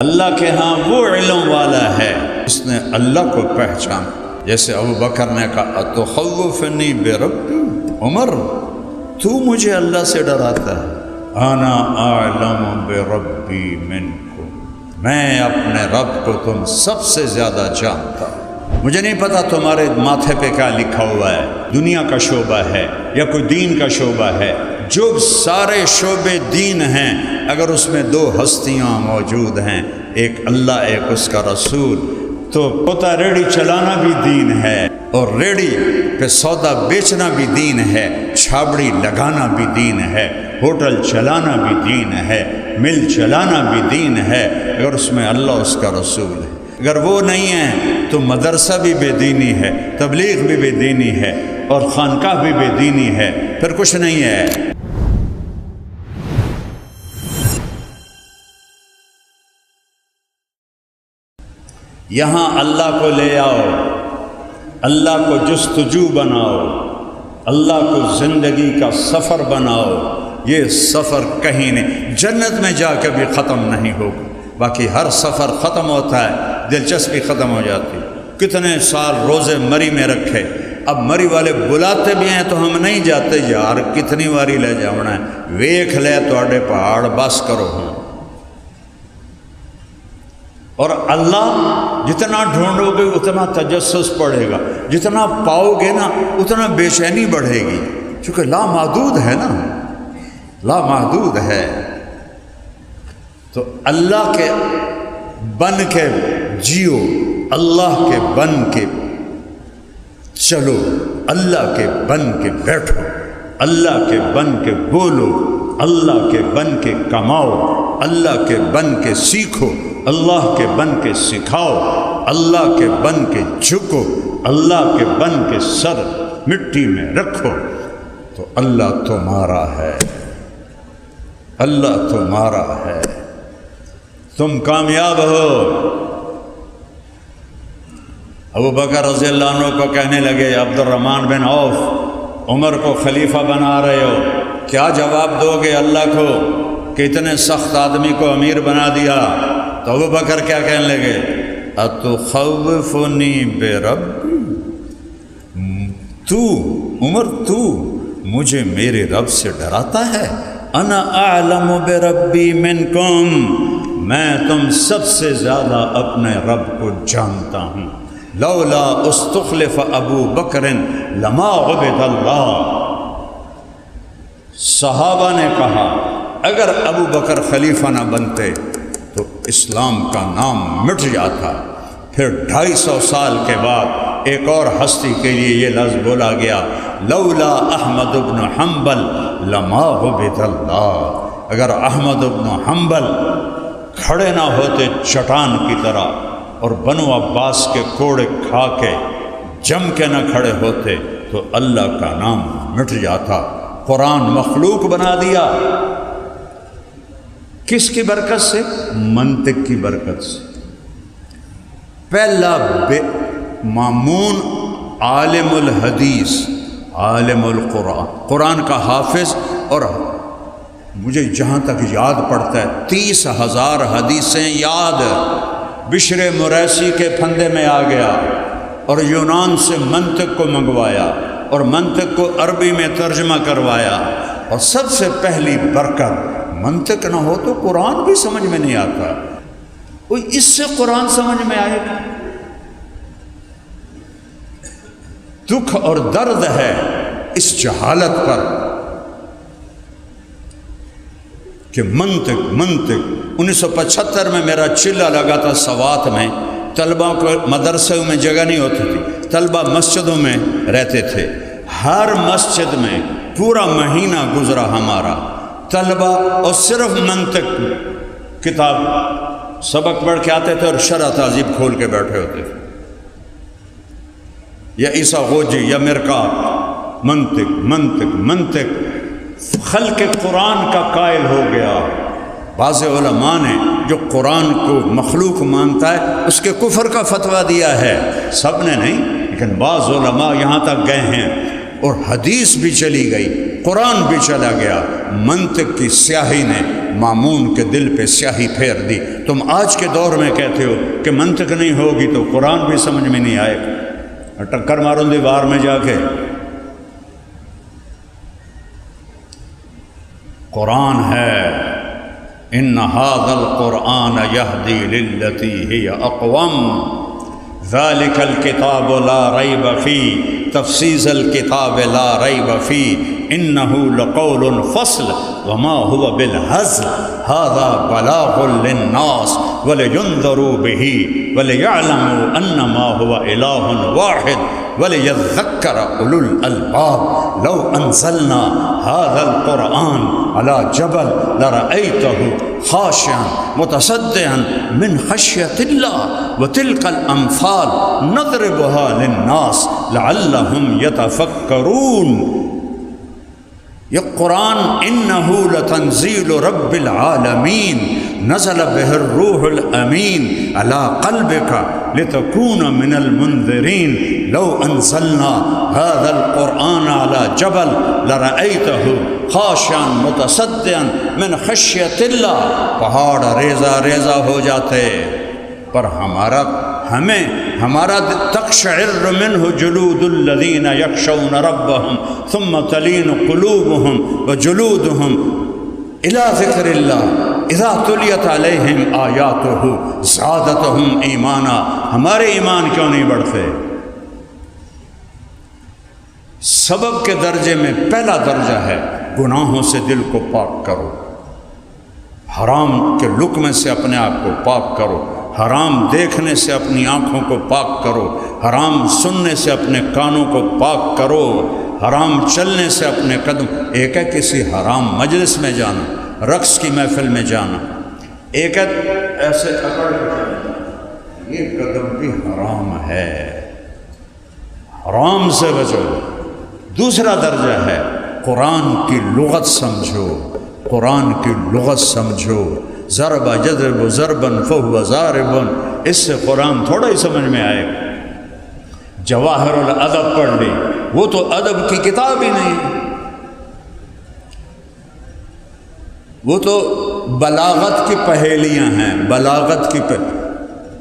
اللہ کے ہاں وہ علم والا ہے جس نے اللہ کو پہچانا. جیسے ابو بکر نے کہا اتخوفنی بربی، عمر تو مجھے اللہ سے ڈراتا ہے. انا اعلم بربی منکم، میں اپنے رب کو تم سب سے زیادہ جانتا ہوں. مجھے نہیں پتا تمہارے ماتھے پہ کیا لکھا ہوا ہے، دنیا کا شعبہ ہے یا کوئی دین کا شعبہ ہے. جو سارے شعبے دین ہیں، اگر اس میں دو ہستیاں موجود ہیں، ایک اللہ ایک اس کا رسول، تو پوتا ریڑھی چلانا بھی دین ہے، اور ریڑھی پہ سودا بیچنا بھی دین ہے، چھابڑی لگانا بھی دین ہے، ہوٹل چلانا بھی دین ہے، مل چلانا بھی دین ہے، اگر اس میں اللہ اس کا رسول ہے. اگر وہ نہیں ہے تو مدرسہ بھی بے دینی ہے، تبلیغ بھی بے دینی ہے، اور خانقاہ بھی بے دینی ہے، پھر کچھ نہیں ہے. یہاں اللہ کو لے آؤ، اللہ کو جستجو بناؤ، اللہ کو زندگی کا سفر بناؤ. یہ سفر کہیں نہیں، جنت میں جا کے بھی ختم نہیں ہوگا. باقی ہر سفر ختم ہوتا ہے، دلچسپی ختم ہو جاتی. کتنے سال روزے مری میں رکھے، اب مری والے بلاتے بھی ہیں تو ہم نہیں جاتے. یار کتنی واری لے جانا ہے، ویکھ لے تواڈے پہاڑ بس کرو. ہوں اور اللہ جتنا ڈھونڈو گے اتنا تجسس پڑے گا، جتنا پاؤ گے نا اتنا بے چینی بڑھے گی، چونکہ لامحدود ہے نا، لامحدود ہے. تو اللہ کے بن کے جیو، اللہ کے بن کے چلو، اللہ کے بن کے بیٹھو، اللہ کے بن کے بولو، اللہ کے بن کے کماؤ، اللہ کے بن کے سیکھو، اللہ کے بن کے سکھاؤ، اللہ کے بن کے جھکو، اللہ کے بن کے سر مٹی میں رکھو. تو اللہ تمہارا ہے، اللہ تمہارا ہے، تم کامیاب ہو. ابو بکر رضی اللہ عنہ کو کہنے لگے عبد الرحمن بن عوف عمر کو خلیفہ بنا رہے ہو، کیا جواب دو گے اللہ کو کہ اتنے سخت آدمی کو امیر بنا دیا؟ تو ابو بکر کیا کہنے لگے؟ اتخوفنی بربی، تو عمر تو مجھے میرے رب سے ڈراتا ہے؟ انا اعلم بربی منکم، میں تم سب سے زیادہ اپنے رب کو جانتا ہوں. لولا استخلف ابو بکر لما عبد اللہ. صحابہ نے کہا اگر ابو بکر خلیفہ نہ بنتے تو اسلام کا نام مٹ جاتا. پھر 250 سال کے بعد ایک اور ہستی کے لیے یہ لفظ بولا گیا، لولا احمد بن حنبل لما عبد اللہ. اگر احمد بن حنبل کھڑے نہ ہوتے چٹان کی طرح، اور بنو عباس کے کوڑے کھا کے جم کے نہ کھڑے ہوتے تو اللہ کا نام مٹ جاتا. قرآن مخلوق بنا دیا، کس کی برکت سے؟ منطق کی برکت سے. پہلا مامون عالم الحدیث، عالم القرآن، قرآن کا حافظ. اور مجھے جہاں تک یاد پڑتا ہے 30,000 حدیثیں یاد. بشر مریسی کے پھندے میں آ گیا اور یونان سے منطق کو منگوایا اور منطق کو عربی میں ترجمہ کروایا. اور سب سے پہلی برکت، منطق نہ ہو تو قرآن بھی سمجھ میں نہیں آتا. کوئی اس سے قرآن سمجھ میں آئے گا؟ دکھ اور درد ہے اس جہالت پر کہ منطق 1975 میں میرا چلہ لگا تھا سوات میں. طلبہ کو مدرسوں میں جگہ نہیں ہوتی تھی، طلبہ مسجدوں میں رہتے تھے. ہر مسجد میں پورا مہینہ گزرا ہمارا، طلبہ اور صرف منطق کتاب سبق پڑھ کے آتے تھے اور شرح تہذیب کھول کے بیٹھے ہوتے تھے. یا عیسیٰ غوجی یا مرکات، منطق خلق قرآن کا قائل ہو گیا. بعض علماء نے جو قرآن کو مخلوق مانتا ہے اس کے کفر کا فتویٰ دیا ہے، سب نے نہیں، لیکن بعض علماء یہاں تک گئے ہیں. اور حدیث بھی چلی گئی، قرآن بھی چلا گیا. منطق کی سیاہی نے مامون کے دل پہ سیاہی پھیر دی۔ تم آج کے دور میں کہتے ہو کہ منطق نہیں ہوگی تو قرآن بھی سمجھ میں نہیں آئے گا، ٹکر مارو دیوار میں جا کے۔ قرآن ہے، ان ھذا القرآن یہدی للتی ہی اقوم ذالک الکتاب لا ریب فیہ تفصیص الکتاب لا ریب فیہ انہ لقول فصل وما هو بالہزل ھذا بلاغ للناس ولینذروا بہ وليعلموا انما هو الہ واحد وليذكر اولو الالباب لو انزلنا هذا القرآن على جبل لرأيته خاشعا متصدعا من خشية الله وتلك الأمثال نضربها للناس لعلهم يتفكرون۔ یہ قرآن انہ لتنزیل رب العالمین نزل بہ الروح الامین علی قلبک لتکون من المنذرین لو انزلنا هذا القرآن علی جبل لرأیتہ خاشعا متصدعا من خشیۃ اللہ، پہاڑ ریزہ ریزہ ہو جاتے، پر ہمارا تقشعر منہ جلود الذین یخشون ربہم ثم تلین قلوبہم وجلودہم الی ذکر اللہ اذا تلیت علیہم آیاتہ زادتہم ایمانا۔ ہمارے ایمان کیوں نہیں بڑھتے؟ سبب کے درجے میں پہلا درجہ ہے گناہوں سے دل کو پاک کرو، حرام کے لقمے سے اپنے آپ کو پاک کرو، حرام دیکھنے سے اپنی آنکھوں کو پاک کرو، حرام سننے سے اپنے کانوں کو پاک کرو، حرام چلنے سے اپنے قدم۔ ایک ہے کسی حرام مجلس میں جانا، رقص کی محفل میں جانا، ایک ہے ایسے اکڑ کے چلنا، یہ قدم بھی حرام ہے، حرام سے بچو۔ دوسرا درجہ ہے قرآن کی لغت سمجھو، قرآن کی لغت سمجھو۔ ضرب یضرب ضربا فہو ضارب، اس سے قرآن تھوڑا ہی سمجھ میں آئے گا۔ جواہر الادب پڑھ لی، وہ تو ادب کی کتاب ہی نہیں، وہ تو بلاغت کی پہیلیاں ہیں، بلاغت کی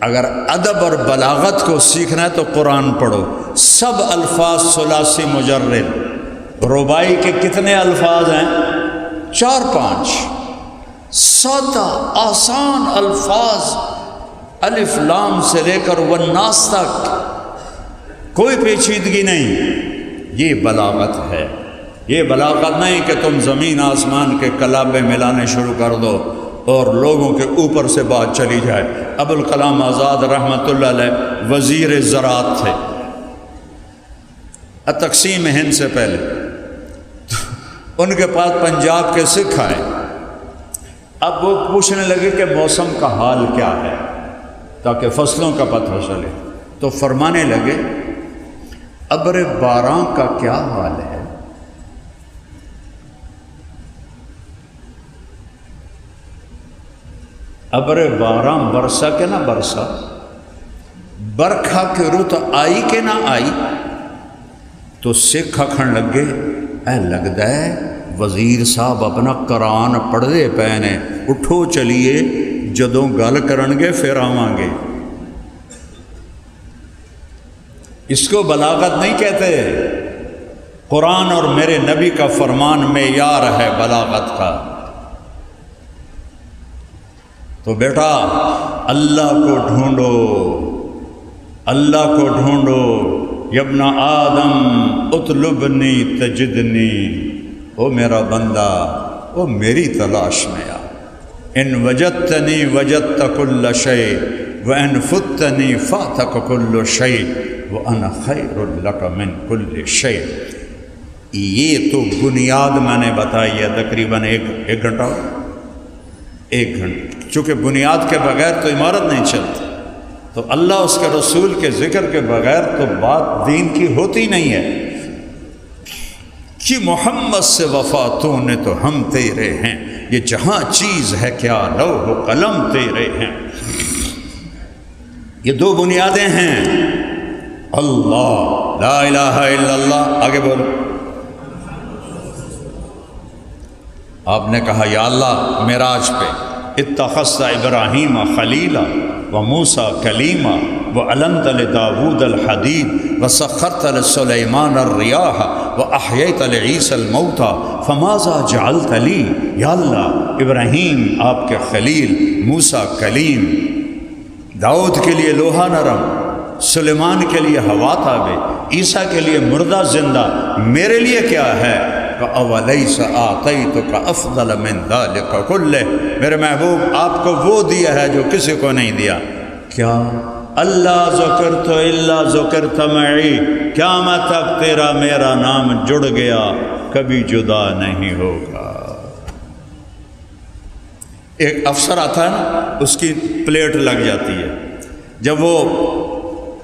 اگر ادب اور بلاغت کو سیکھنا ہے تو قرآن پڑھو۔ سب الفاظ ثلاثی مجرد، رباعی کے کتنے الفاظ ہیں؟ 4-5 سادہ آسان الفاظ، الف لام سے لے کر والناس تک، کوئی پیچیدگی نہیں۔ یہ بلاغت ہے، یہ بلاغت نہیں کہ تم زمین آسمان کے کلابے ملانے شروع کر دو اور لوگوں کے اوپر سے بات چلی جائے۔ ابوالکلام آزاد رحمۃ اللہ علیہ وزیر زراعت تھے تقسیم ہند سے پہلے، ان کے پاس پنجاب کے سکھ آئے، اب وہ پوچھنے لگے کہ موسم کا حال کیا ہے تاکہ فصلوں کا پتہ چلے، تو فرمانے لگے ابر باران کا کیا حال ہے؟ ابر باران برسا کہ نہ برسا، برکھا کے رت آئی کہ نہ آئی؟ تو سکھ آکھن لگے اے لگدا ہے وزیر صاحب اپنا قرآن پڑھدے پے نے، اٹھو چلیے جدوں گل کرن گے پھر آواں گے۔ اس کو بلاغت نہیں کہتے، قرآن اور میرے نبی کا فرمان معیار ہے بلاغت کا۔ تو بیٹا اللہ کو ڈھونڈو، اللہ کو ڈھونڈو۔ یبن آدم اطلبنی تجدنی، او میرا بندہ او میری تلاش میں آ۔ ان وجدتنی وجدت کل شیء وان فتنی فاتک کل شیء وانا خیر لک من کل شیء۔ یہ تو بنیاد میں نے بتائی ہے، تقریباً ایک گھنٹہ، چونکہ بنیاد کے بغیر تو عمارت نہیں چلتی، تو اللہ اس کے رسول کے ذکر کے بغیر تو بات دین کی ہوتی نہیں ہے۔ کہ محمد سے وفا تو نے تو ہم تیرے ہیں، یہ جہاں چیز ہے کیا لوح و قلم تیرے ہیں۔ یہ دو بنیادیں ہیں، اللہ لا الہ الا اللہ، آگے بولو، آپ نے کہا یا اللہ معراج پہ اتخذت ابراہیم خلیلا وموسیٰ کلیما وعلمت لداود الحدید وسخرت لسلیمان الریاح واحییت لعیسی الموتى فماذا جعلت لی. یا اللہ ابراہیم آپ کے خلیل، موسیٰ کلیم، داؤد کے لیے لوہا نرم، سلیمان کے لیے ہوا تابع، عیسیٰ کے لیے مردہ زندہ، میرے لیے کیا ہے؟ اَوَلَيْسَ آتَيْتُكَ أَفْضَلَ مِنْ ذَلِكَ كُلِّهِ، میرے محبوب آپ کو وہ دیا ہے جو کسی کو نہیں دیا. کیا؟ اللہ ذکرت الا ذکرت معی، قیامت تک تیرا میرا نام جڑ گیا، کبھی جدا نہیں ہوگا. ایک افسر آتا ہے نا، اس کی پلیٹ لگ جاتی ہے، جب وہ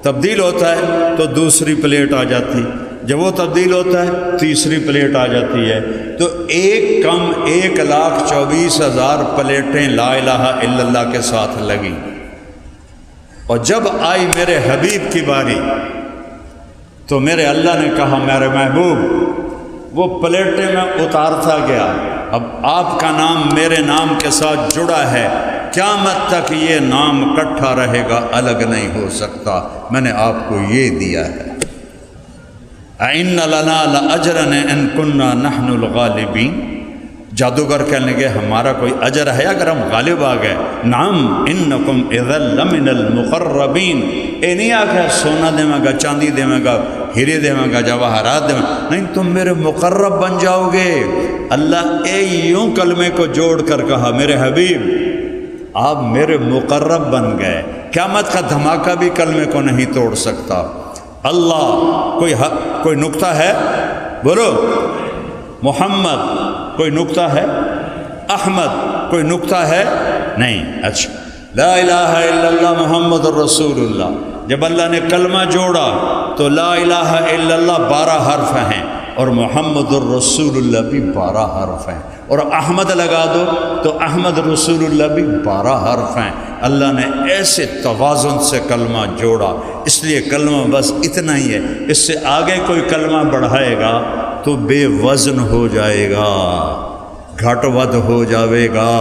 تبدیل ہوتا ہے تو دوسری پلیٹ آ جاتی، جب وہ تبدیل ہوتا ہے تیسری پلیٹ آ جاتی ہے. تو ایک کم 1,24,000 پلیٹیں لا الہ الا اللہ کے ساتھ لگی. اور جب آئی میرے حبیب کی باری تو میرے اللہ نے کہا میرے محبوب وہ پلیٹیں میں اتارتا گیا، اب آپ کا نام میرے نام کے ساتھ جڑا ہے، قیامت تک یہ نام اکٹھا رہے گا، الگ نہیں ہو سکتا، میں نے آپ کو یہ دیا ہے. اِنَّ لَنَا لَأَجْرًا إِن كُنَّا نَحْنُ الْغَالِبِينَ. جادوگر کہنے لگے ہمارا کوئی اجر ہے اگر ہم غالب آ گئے؟ نعم انکم اذا لمن المقربین. اے نہیں آکھا سونا دے گا، چاندی دے گا، ہیرے دے گا، جواہرات دے گا، نہیں، تم میرے مقرب بن جاؤ گے. اللہ اے یوں کلمے کو جوڑ کر کہا میرے حبیب آپ میرے مقرب بن گئے، قیامت کا دھماکہ بھی کلمے کو نہیں توڑ سکتا. اللہ کوئی نقطہ ہے؟ بولو. محمد کوئی نقطہ ہے؟ احمد کوئی نقطہ ہے؟ نہیں. اچھا، لا الہ الا اللہ محمد الرسول اللہ. جب اللہ نے کلمہ جوڑا تو لا الہ الا اللہ 12 حرف ہیں اور محمد الرسول اللہ بھی 12 حرف ہیں، اور احمد لگا دو تو احمد رسول اللہ بھی 12 حرف ہیں. اللہ نے ایسے توازن سے کلمہ جوڑا، اس لیے کلمہ بس اتنا ہی ہے. اس سے آگے کوئی کلمہ بڑھائے گا تو بے وزن ہو جائے گا، گھٹ ود ہو جاوے گا.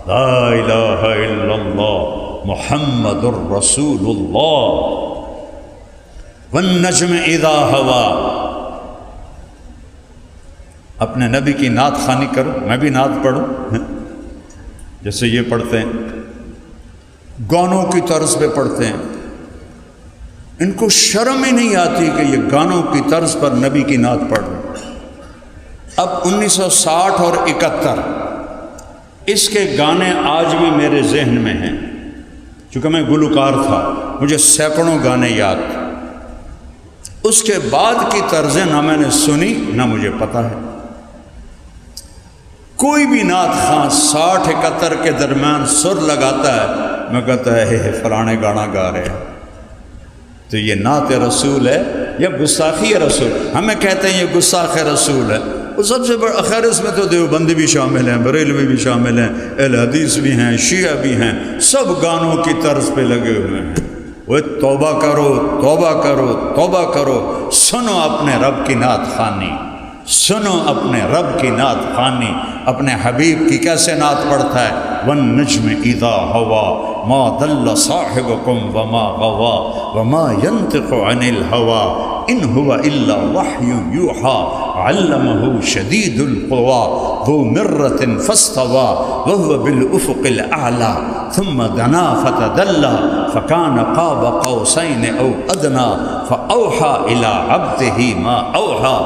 لا الہ الا اللہ محمد الرسول اللہ. والنجم اذا ہوا. اپنے نبی کی نعت خوانی کرو، میں بھی نعت پڑھوں جیسے یہ پڑھتے ہیں، گانوں کی طرز پہ پڑھتے ہیں. ان کو شرم ہی نہیں آتی کہ یہ گانوں کی طرز پر نبی کی نعت پڑھ رہے. اب 1960 اور 71 اس کے گانے آج بھی میرے ذہن میں ہیں، چونکہ میں گلوکار تھا، مجھے سینکڑوں گانے یاد تھے. اس کے بعد کی طرزیں نہ میں نے سنی نہ مجھے پتہ ہے. کوئی بھی نعت خواں 60-71 کے درمیان سر لگاتا ہے، میں کہتا ہے فلانے گانا گا رہے ہیں. تو یہ نعت رسول ہے یا گستاخی رسول؟ ہمیں کہتے ہیں یہ گستاخ رسول ہے. وہ سب سے بڑا خیر اس میں تو دیوبندی بھی شامل ہیں، بریلوی بھی شامل ہیں، اہل حدیث بھی ہیں، شیعہ بھی ہیں، سب گانوں کی طرز پہ لگے ہوئے ہیں. وہ توبہ کرو، توبہ کرو، توبہ کرو. سنو اپنے رب کی نعت خوانی، سنو اپنے رب کی نعت خوانی. اپنے حبیب کی کیسے نعت پڑھتا ہے؟ والنجم اذا ہوا ما ضل صاحبکم وما غوا وما ينطق عن الهوى ان هو الا وحی یوحى علمه شدید القوى ذو مرة فاستوى وهو بالافق الاعلى ثم دنا فتدلى فكان قاب قوسين او ادنى فاوحى الى عبده ما اوحى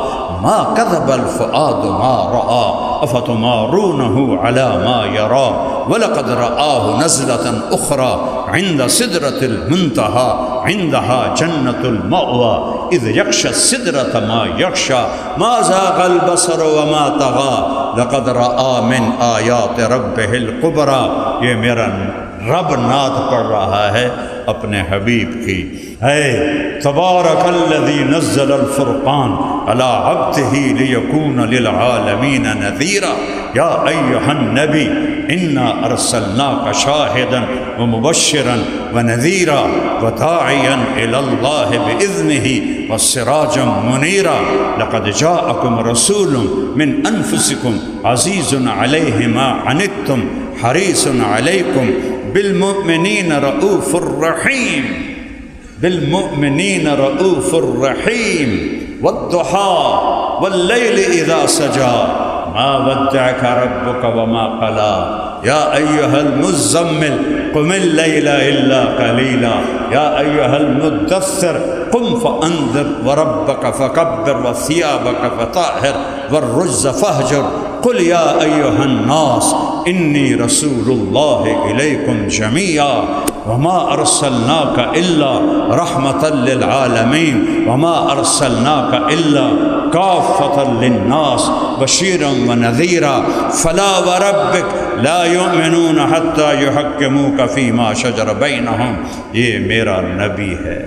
ما كذب الفؤاد ما رأى افتمارونه على ما يرى وَلَقَدْ رَآهُ نَزْلَةً أُخْرَى عِنْدَ سِدْرَةِ الْمُنْتَهَى عِنْدَهَا جَنَّةُ الْمَأْوَى إِذْ يَغْشَى السِّدْرَةَ مَا يَغْشَى مَا زَاغَ الْبَصَرُ وَمَا طَغَى لَقَدْ رَآ مِنْ آيَاتِ رَبِّهِ الْكُبْرَى. یہ میرا رب نعت پڑھ رہا ہے اپنے حبیب کی. ہے تبارک الذی نزل الفرقان علی عبدہ لیکون للعالمین نذیرا. یا ایھا النبی انا ارسلناک شاہدا ومبشرا ونذیرا وداعیا الی اللہ باذنہ وسراجا منیرا لقد جاءکم رسول من انفسکم عزیز علیہ ما عنتم حریص علیکم بالمؤمنین رؤوف الرحیم بالمؤمنین رؤوف الرحیم والضحى واللیل اذا سجا ما ودعك ربك وما قلى يا أيها المزمل قم الليل إلا قليلا يا أيها المدثر قم فأنذر وربك فكبر وثيابك فطهر والرجز فاهجر قل يا أيها الناس إني رسول الله إليكم جميعا وما أرسلناك إلا رحمة للعالمين وما أرسلناك إلا كافة للناس بشيرا ونذيرا فلا وربك لا يؤمنون حتى يحكموك فيما شجر بينهم. یہ میرا نبی ہے.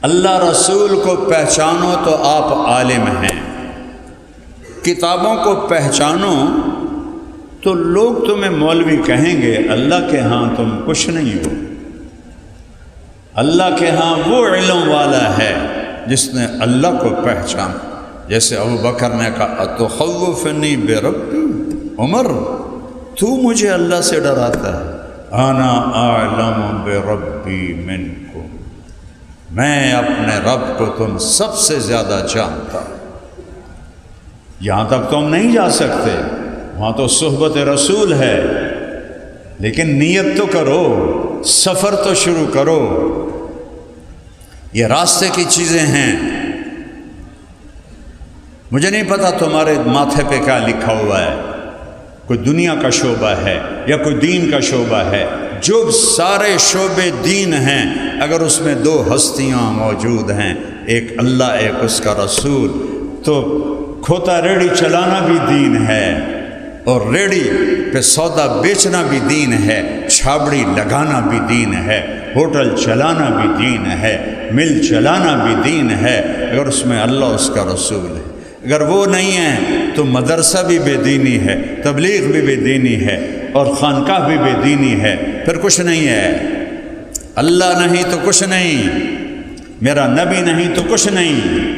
اللہ رسول کو پہچانو تو آپ عالم ہیں، کتابوں کو پہچانو تو لوگ تمہیں مولوی کہیں گے، اللہ کے ہاں تم کچھ نہیں ہو. اللہ کے ہاں وہ علم والا ہے جس نے اللہ کو پہچانا. جیسے ابو بکر نے کہا اتخوفنی بربی، عمر تو مجھے اللہ سے ڈراتا ہے. انا اعلم بربی منکم، میں اپنے رب کو تم سب سے زیادہ جانتا ہوں. یہاں تک تم نہیں جا سکتے، وہاں تو صحبت رسول ہے، لیکن نیت تو کرو، سفر تو شروع کرو. یہ راستے کی چیزیں ہیں. مجھے نہیں پتا تمہارے ماتھے پہ کیا لکھا ہوا ہے، کوئی دنیا کا شعبہ ہے یا کوئی دین کا شعبہ ہے. جو سارے شعبے دین ہیں، اگر اس میں دو ہستیاں موجود ہیں، ایک اللہ ایک اس کا رسول، تو کھوتا ریڑھی چلانا بھی دین ہے، اور ریڑھی پہ سودا بیچنا بھی دین ہے، چھابڑی لگانا بھی دین ہے، ہوٹل چلانا بھی دین ہے، مل چلانا بھی دین ہے، اگر اس میں اللہ اس کا رسول ہے. اگر وہ نہیں ہے تو مدرسہ بھی بے دینی ہے، تبلیغ بھی بے دینی ہے، اور خانقاہ بھی بے دینی ہے. پھر کچھ نہیں ہے. اللہ نہیں تو کچھ نہیں، میرا نبی نہیں تو کچھ نہیں.